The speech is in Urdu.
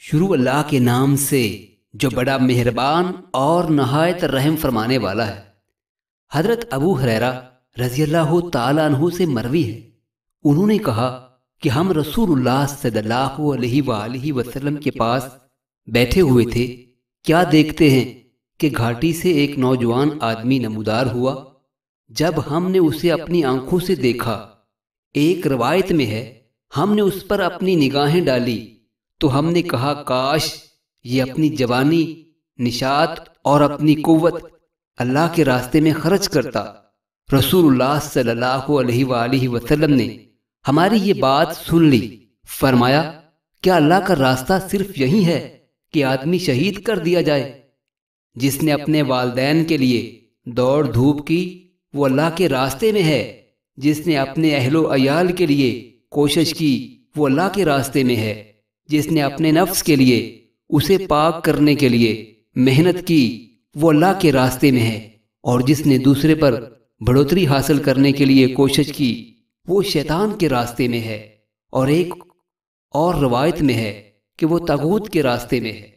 شروع اللہ کے نام سے جو بڑا مہربان اور نہایت رحم فرمانے والا ہے۔ حضرت ابو ہریرہ رضی اللہ تعالیٰ عنہ سے مروی ہے، انہوں نے کہا کہ ہم رسول اللہ صلی اللہ علیہ وآلہ وسلم کے پاس بیٹھے ہوئے تھے، کیا دیکھتے ہیں کہ گھاٹی سے ایک نوجوان آدمی نمودار ہوا۔ جب ہم نے اسے اپنی آنکھوں سے دیکھا، ایک روایت میں ہے ہم نے اس پر اپنی نگاہیں ڈالی تو ہم نے کہا کاش یہ اپنی جوانی، نشاط اور اپنی قوت اللہ کے راستے میں خرچ کرتا۔ رسول اللہ صلی اللہ علیہ وآلہ وسلم نے ہماری یہ بات سن لی، فرمایا کیا اللہ کا راستہ صرف یہی ہے کہ آدمی شہید کر دیا جائے؟ جس نے اپنے والدین کے لیے دوڑ دھوپ کی وہ اللہ کے راستے میں ہے، جس نے اپنے اہل و عیال کے لیے کوشش کی وہ اللہ کے راستے میں ہے، جس نے اپنے نفس کے لیے اسے پاک کرنے کے لیے محنت کی وہ اللہ کے راستے میں ہے، اور جس نے دوسرے پر بڑھوتری حاصل کرنے کے لیے کوشش کی وہ شیطان کے راستے میں ہے، اور ایک اور روایت میں ہے کہ وہ طاغوت کے راستے میں ہے۔